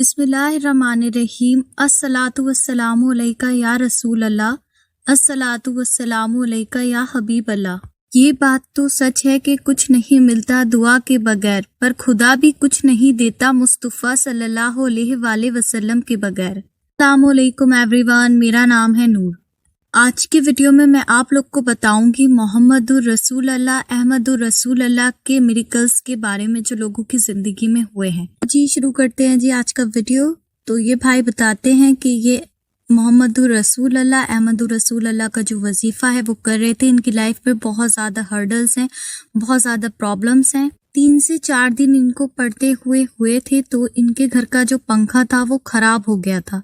बिस्मिल्लाहिर्रहमानिर्रहीम। अस्सलातु वस्सलामु अलैका या रसूल अल्लाह, अस्सलातु वस्सलामु अलैका या हबीब अल्लाह। ये बात तो सच है कि कुछ नहीं मिलता दुआ के बगैर, पर खुदा भी कुछ नहीं देता मुस्तफ़ा सल्लल्लाहु अलैहि वसल्लम के बगैर। अस्सलामु अलैकुम एवरीवन, मेरा नाम है नूर। आज की वीडियो में मैं आप लोग को बताऊंगी मोहम्मदुर रसूल अल्लाह, अहमदुर रसूल अल्लाह के मिरेकल्स के बारे में जो लोगों की जिंदगी में हुए हैं। जी शुरू करते हैं जी आज का वीडियो। तो ये भाई बताते हैं कि ये मोहम्मदुर रसूल अल्लाह, अहमदुर रसूल अल्लाह का जो वजीफा है वो कर रहे थे। इनकी लाइफ में बहुत ज़्यादा हर्डल्स हैं, बहुत ज़्यादा प्रॉब्लम्स हैं। 3 से 4 दिन इनको पढ़ते हुए थे तो इनके घर का जो पंखा था वो ख़राब हो गया था।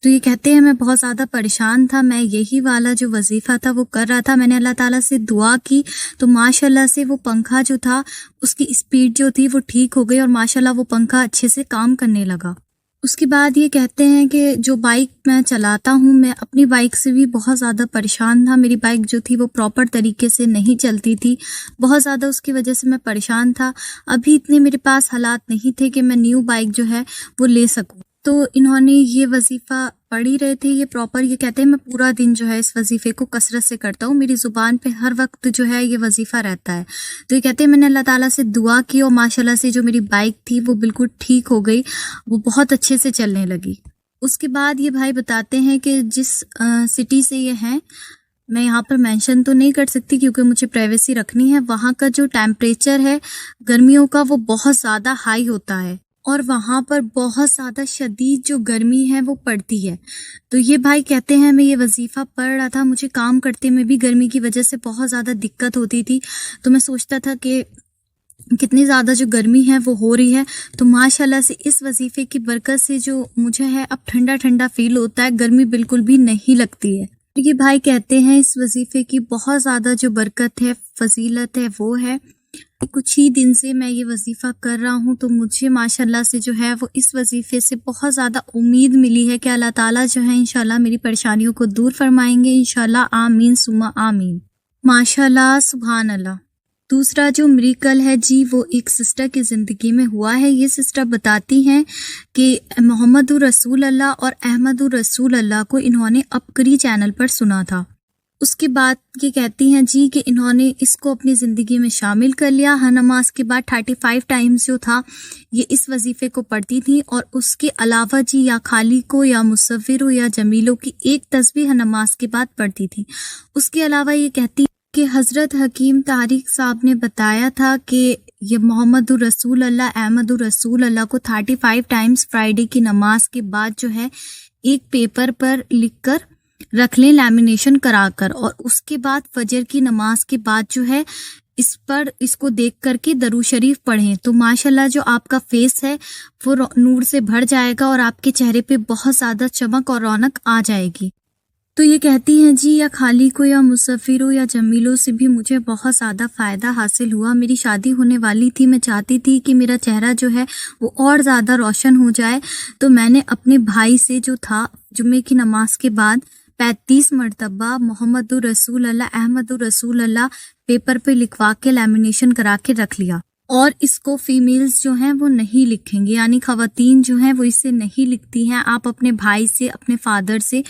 तो ये कहते हैं मैं बहुत ज़्यादा परेशान था, मैं यही वाला जो वजीफ़ा था वो कर रहा था। मैंने अल्लाह ताला से दुआ की तो माशाल्लाह से वो पंखा जो था उसकी स्पीड जो थी वो ठीक हो गई और माशाल्लाह वो पंखा अच्छे से काम करने लगा। उसके बाद ये कहते हैं कि जो बाइक मैं चलाता हूँ, मैं अपनी बाइक से भी बहुत ज़्यादा परेशान था। मेरी बाइक जो थी वो प्रॉपर तरीके से नहीं चलती थी, बहुत ज़्यादा उसकी वजह से मैं परेशान था। अभी इतने मेरे पास हालात नहीं थे कि मैं न्यू बाइक जो है वो ले सकूँ। तो इन्होंने ये वजीफ़ा पढ़ ही रहे थे ये प्रॉपर। ये कहते हैं मैं पूरा दिन जो है इस वजीफ़े को कसरत से करता हूँ, मेरी ज़ुबान पे हर वक्त जो है ये वजीफ़ा रहता है। तो ये कहते हैं मैंने अल्लाह ताला से दुआ की और माशाल्लाह से जो मेरी बाइक थी वो बिल्कुल ठीक हो गई, वो बहुत अच्छे से चलने लगी। उसके बाद ये भाई बताते हैं कि जिस सिटी से ये हैं, मैं यहाँ पर मेंशन तो नहीं कर सकती क्योंकि मुझे प्राइवेसी रखनी है। वहाँ का जो टेम्परेचर है गर्मियों का वो बहुत ज़्यादा हाई होता है और वहाँ पर बहुत ज़्यादा शदीद जो गर्मी है वो पड़ती है। तो ये भाई कहते हैं मैं ये वजीफ़ा पढ़ रहा था, मुझे काम करते में भी गर्मी की वजह से बहुत ज़्यादा दिक्कत होती थी। तो मैं सोचता था कि कितनी ज़्यादा जो गर्मी है वो हो रही है। तो माशाल्लाह से इस वजीफ़े की बरकत से जो मुझे है अब ठंडा ठंडा फील होता है, गर्मी बिल्कुल भी नहीं लगती है। ये भाई कहते हैं इस वजीफ़े की बहुत ज़्यादा जो बरकत है, फजीलत है वो है कुछ ही दिन से मैं ये वजीफ़ा कर रहा हूँ तो मुझे माशाल्लाह से जो है वो इस वजीफ़े से बहुत ज़्यादा उम्मीद मिली है कि अल्लाह ताला जो है इंशाल्लाह मेरी परेशानियों को दूर फरमाएंगे, इंशाल्लाह आमीन सुम्मा आमीन। माशाल्लाह सुभान अल्लाह। दूसरा जो मिरेकल है जी वो एक सिस्टर की ज़िंदगी में हुआ है। ये सिस्टर बताती हैं कि मोहम्मदुर रसूल अल्लाह और अहमदुर रसूल अल्लाह को इन्होंने अपकरी चैनल पर सुना था। उसके बाद ये कहती हैं जी कि इन्होंने इसको अपनी ज़िंदगी में शामिल कर लिया। हर नमाज के बाद 35 टाइम्स जो था ये इस वजीफ़े को पढ़ती थी और उसके अलावा जी या खाली को या मुसव्विर या जमीलों की एक तस्बीह हर नमाज के बाद पढ़ती थी। उसके अलावा ये कहती कि हज़रत हकीम तारिक साहब ने बताया था कि ये मोहम्मदुर रसूल अल्लाह, अहमदुर रसूल अल्लाह को 35 टाइम्स फ्राइडे की नमाज के बाद जो है एक पेपर पर लिख कर रख लें, लैमिनेशन कराकर, और उसके बाद फजर की नमाज के बाद जो है इस पर इसको देख करके दरूद शरीफ पढ़ें तो माशाल्लाह जो आपका फेस है वो नूर से भर जाएगा और आपके चेहरे पे बहुत ज़्यादा चमक और रौनक आ जाएगी। तो ये कहती हैं जी या खाली को या मुसफ़िरों या जमीलों से भी मुझे बहुत ज़्यादा फ़ायदा हासिल हुआ। मेरी शादी होने वाली थी, मैं चाहती थी कि मेरा चेहरा जो है वो और ज़्यादा रोशन हो जाए। तो मैंने अपने भाई से जो था जुम्मे की नमाज के बाद 35 मरतबा मोहम्मदुर रसूल अल्लाह, अहमदुर रसूल अल्लाह पेपर पे लिखवा के लैमिनेशन करा के रख लिया। और इसको फीमेल्स जो हैं वो नहीं लिखेंगे, यानी ख़वातीन जो हैं वो इसे नहीं लिखती हैं। आप अपने भाई से, अपने फादर से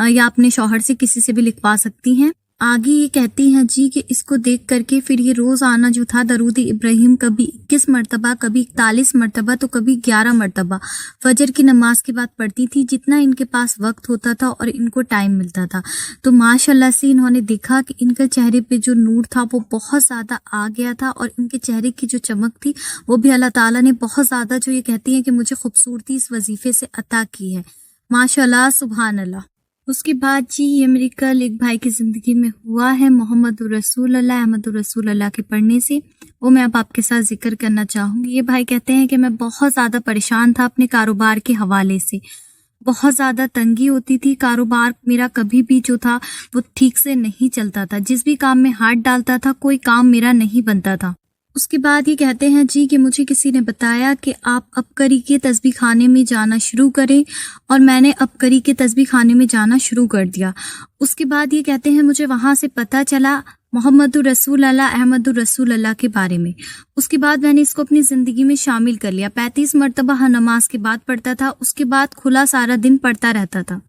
या अपने शौहर से किसी से भी लिखवा सकती हैं। आगे ये कहती हैं जी कि इसको देख करके फिर ये रोज़ आना जो था दरूद इब्राहिम कभी 21 मरतबा, कभी 41 मरतबा, तो कभी 11 मरतबा फजर की नमाज के बाद पढ़ती थी, जितना इनके पास वक्त होता था और इनको टाइम मिलता था। तो माशाल्लाह से इन्होंने देखा कि इनके चेहरे पे जो नूर था वो बहुत ज़्यादा आ गया था और इनके चेहरे की जो चमक थी वो भी अल्लाह ताला ने बहुत ज़्यादा जो ये कहती हैं कि मुझे खूबसूरती इस वजीफ़े से अता की है। माशाल्लाह सुभान अल्लाह। उसके बाद जी ये मिरेकल एक भाई की ज़िंदगी में हुआ है मोहम्मदुर रसूल अल्लाह, अहमदुर रसूल अल्लाह के पढ़ने से, वो मैं अब आपके साथ जिक्र करना चाहूँगी। ये भाई कहते हैं कि मैं बहुत ज़्यादा परेशान था अपने कारोबार के हवाले से, बहुत ज़्यादा तंगी होती थी। कारोबार मेरा कभी भी जो था वो ठीक से नहीं चलता था, जिस भी काम में हाथ डालता था कोई काम मेरा नहीं बनता था। उसके बाद ये कहते हैं जी कि मुझे किसी ने बताया कि आप अपकरी के तस्बीह खाने में जाना शुरू करें और मैंने अपकरी के तस्बीह खाने में जाना शुरू कर दिया। उसके बाद ये कहते हैं मुझे वहाँ से पता चला मोहम्मदुर रसूल अल्लाह अहमदुर रसूल अल्लाह के बारे में। उसके बाद मैंने इसको अपनी ज़िंदगी में शामिल कर लिया। 35 मरतबा हर नमाज के बाद पढ़ता था। उसके बाद खुला सारा दिन पढ़ता रहता था।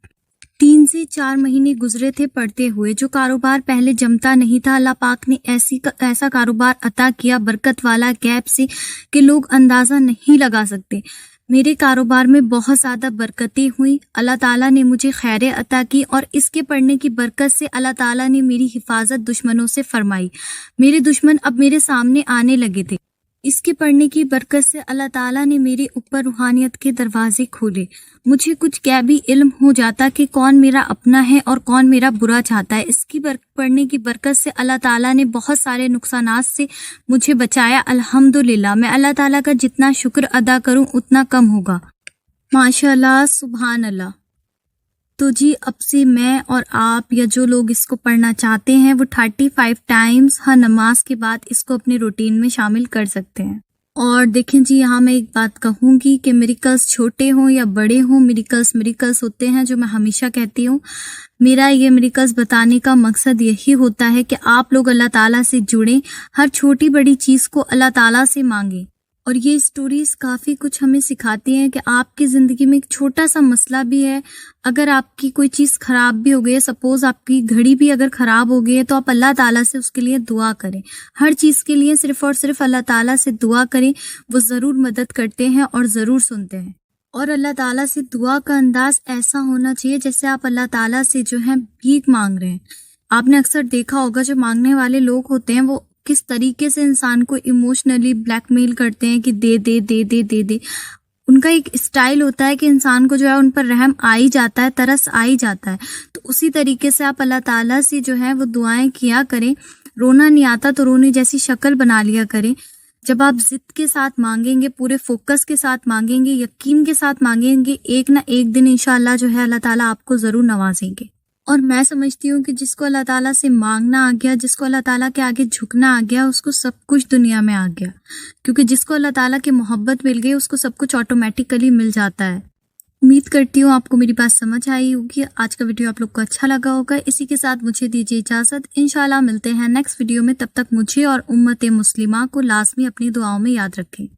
3 से 4 महीने गुजरे थे पढ़ते हुए। जो कारोबार पहले जमता नहीं था, अल्लाह पाक ने ऐसा कारोबार अता किया बरकत वाला गैप से कि लोग अंदाज़ा नहीं लगा सकते। मेरे कारोबार में बहुत ज़्यादा बरकतें हुई। अल्लाह ताला ने मुझे खैरें अता की और इसके पढ़ने की बरकत से अल्लाह ताला ने मेरी हिफाजत दुश्मनों से फरमाई। मेरे दुश्मन अब मेरे सामने आने लगे थे। इसके पढ़ने की बरकत से अल्लाह ताला ने मेरे ऊपर रूहानियत के दरवाजे खोले। मुझे कुछ गैबी इल्म हो जाता कि कौन मेरा अपना है और कौन मेरा बुरा चाहता है। इसकी पढ़ने की बरकत से अल्लाह ताला ने बहुत सारे नुकसानात से मुझे बचाया। अल्हम्दुलिल्लाह। मैं अल्लाह ताला का जितना शुक्र अदा करूं उतना कम होगा। माशाअल्लाह, सुभान अल्लाह। तो जी अब से मैं और आप या जो लोग इसको पढ़ना चाहते हैं वो 35 टाइम्स हर नमाज के बाद इसको अपने रूटीन में शामिल कर सकते हैं। और देखें जी, यहाँ मैं एक बात कहूँगी कि मिरेकल्स छोटे हों या बड़े हों, मिरेकल्स होते हैं, जो मैं हमेशा कहती हूँ। मेरा ये मिरेकल्स बताने का मकसद यही होता है कि आप लोग अल्लाह ताला से जुड़ें, हर छोटी बड़ी चीज़ को अल्लाह ताला से मांगें। और ये स्टोरीज काफ़ी कुछ हमें सिखाती हैं कि आपकी ज़िंदगी में एक छोटा सा मसला भी है, अगर आपकी कोई चीज़ ख़राब भी हो गई है, सपोज़ आपकी घड़ी भी अगर ख़राब हो गई है, तो आप अल्लाह ताला से उसके लिए दुआ करें। हर चीज़ के लिए सिर्फ़ और सिर्फ अल्लाह ताला से दुआ करें, वो ज़रूर मदद करते हैं और ज़रूर सुनते हैं। और अल्लाह ताला से दुआ का अंदाज़ ऐसा होना चाहिए जैसे आप अल्लाह ताला से जो है भीख मांग रहे हैं। आपने अक्सर देखा होगा जो मांगने वाले लोग होते हैं वो किस तरीके से इंसान को इमोशनली ब्लैकमेल करते हैं कि दे दे दे दे दे दे। उनका एक स्टाइल होता है कि इंसान को जो है उन पर रहम आ ही जाता है, तरस आ ही जाता है। तो उसी तरीके से आप अल्लाह ताला से जो है वो दुआएं किया करें। रोना नहीं आता तो रोने जैसी शक्ल बना लिया करें। जब आप जिद के साथ मांगेंगे, पूरे फोकस के साथ मांगेंगे, यकीन के साथ मांगेंगे, एक ना एक दिन इंशाअल्लाह जो है अल्लाह ताला आपको ज़रूर नवाजेंगे। और मैं समझती हूँ कि जिसको अल्लाह ताला से मांगना आ गया, जिसको अल्लाह ताला के आगे झुकना आ गया, उसको सब कुछ दुनिया में आ गया। क्योंकि जिसको अल्लाह ताला की मोहब्बत मिल गई उसको सब कुछ ऑटोमेटिकली मिल जाता है। उम्मीद करती हूँ आपको मेरी बात समझ आई होगी। आज का वीडियो आप लोग को अच्छा लगा होगा। इसी के साथ मुझे दीजिए इजाज़त। इंशाल्लाह मिलते हैं नेक्स्ट वीडियो में। तब तक मुझे और उम्मत मुस्लिमा को लाज़मी अपनी दुआओं में याद रखें।